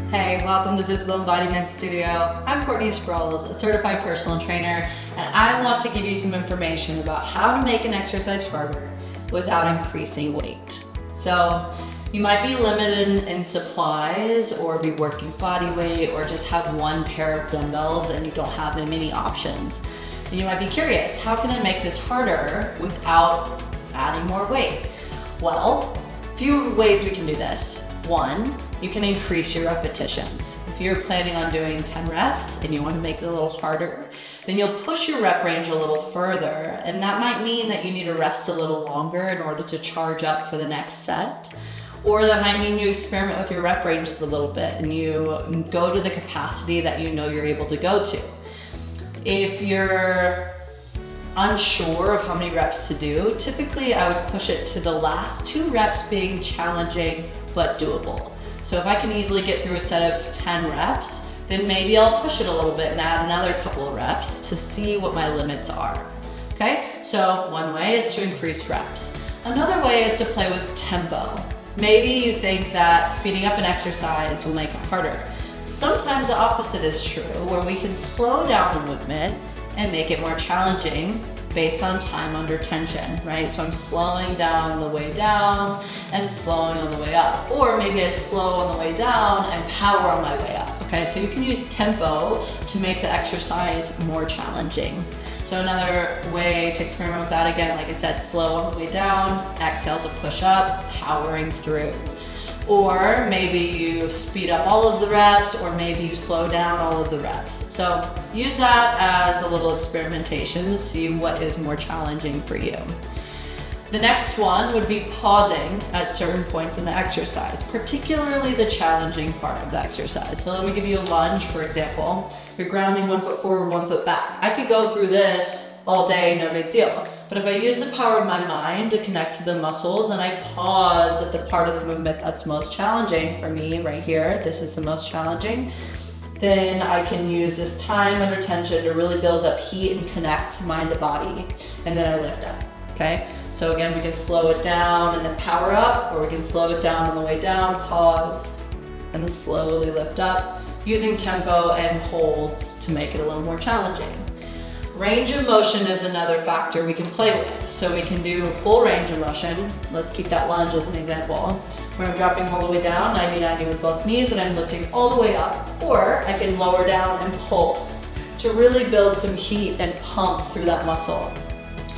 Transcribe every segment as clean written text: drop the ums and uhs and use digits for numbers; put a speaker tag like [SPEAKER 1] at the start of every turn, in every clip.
[SPEAKER 1] Hey, welcome to Physical Embodiment Studio. I'm Courtney Sproles, a certified personal trainer, and I want to give you some information about how to make an exercise harder without increasing weight. So you might be limited in supplies or be working body weight or just have one pair of dumbbells and you don't have that many options. And you might be curious, how can I make this harder without adding more weight? Well, a few ways we can do this. One, you can increase your repetitions. If you're planning on doing 10 reps and you want to make it a little harder, then you'll push your rep range a little further, and that might mean that you need to rest a little longer in order to charge up for the next set. Or that might mean you experiment with your rep ranges a little bit and you go to the capacity that you know you're able to go to. If you're unsure of how many reps to do, typically I would push it to the last 2 reps being challenging but doable. So if I can easily get through a set of 10 reps, then maybe I'll push it a little bit and add another couple of reps to see what my limits are. Okay, so one way is to increase reps. Another way is to play with tempo. Maybe you think that speeding up an exercise will make it harder. Sometimes the opposite is true, where we can slow down the movement and make it more challenging based on time under tension, right? So I'm slowing down on the way down and slowing on the way up. Or maybe I slow on the way down and power on my way up, okay? So you can use tempo to make the exercise more challenging. So another way to experiment with that, again, like I said, slow on the way down, exhale to push up, powering through. Or maybe you speed up all of the reps, or maybe you slow down all of the reps. So use that as a little experimentation to see what is more challenging for you. The next one would be pausing at certain points in the exercise, particularly the challenging part of the exercise. So let me give you a lunge, for example. You're grounding 1 foot forward, 1 foot back. I could go through this all day, no big deal. But if I use the power of my mind to connect to the muscles and I pause at the part of the movement that's most challenging for me right here, this is the most challenging, then I can use this time under tension to really build up heat and connect to mind to body, and then I lift up, okay? So again, we can slow it down and then power up, or we can slow it down on the way down, pause, and then slowly lift up, using tempo and holds to make it a little more challenging. Range of motion is another factor we can play with. So we can do full range of motion. Let's keep that lunge as an example, where I'm dropping all the way down, 90-90 with both knees, and I'm lifting all the way up. Or I can lower down and pulse to really build some heat and pump through that muscle,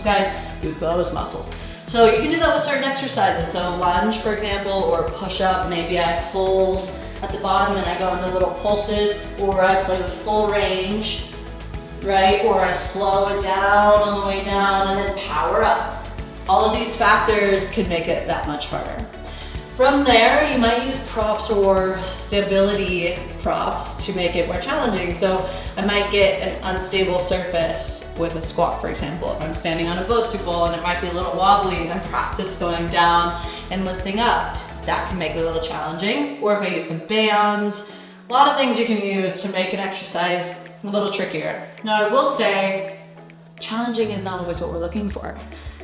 [SPEAKER 1] okay, through those muscles. So you can do that with certain exercises. So lunge, for example, or push up, maybe I hold at the bottom and I go into little pulses, or I play with full range, right? Or I slow it down on the way down and then power up. All of these factors can make it that much harder. From there, you might use props or stability props to make it more challenging. So I might get an unstable surface with a squat, for example. If I'm standing on a Bosu and it might be a little wobbly and I practice going down and lifting up, that can make it a little challenging. Or if I use some bands, a lot of things you can use to make an exercise a little trickier. Now I will say, challenging is not always what we're looking for.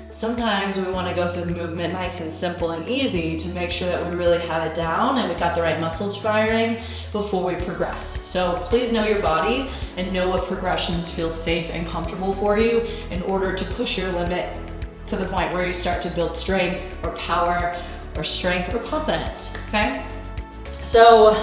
[SPEAKER 1] Sometimes we want to go through the movement nice and simple and easy to make sure that we really have it down and we got the right muscles firing before we progress. So please know your body and know what progressions feel safe and comfortable for you in order to push your limit to the point where you start to build strength or power or strength or confidence, okay? So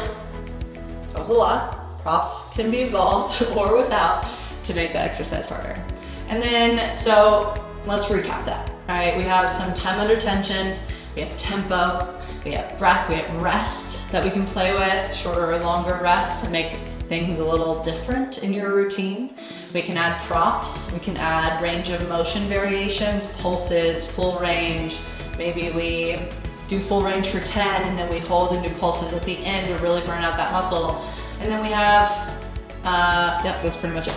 [SPEAKER 1] that was a lot. Props can be involved or without to make the exercise harder. And then, so let's recap that. All right, we have some time under tension, we have tempo, we have breath, we have rest that we can play with, shorter or longer rests to make things a little different in your routine. We can add props, we can add range of motion variations, pulses, full range. Maybe we do full range for 10 and then we hold and do pulses at the end to really burn out that muscle. And then we have, that's pretty much it.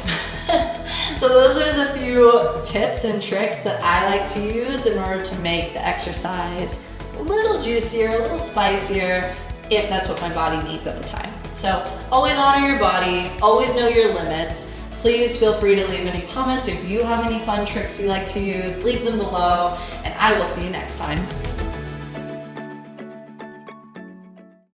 [SPEAKER 1] So those are the few tips and tricks that I like to use in order to make the exercise a little juicier, a little spicier, if that's what my body needs at the time. So always honor your body, always know your limits. Please feel free to leave any comments. If you have any fun tricks you like to use, leave them below, and I will see you next time.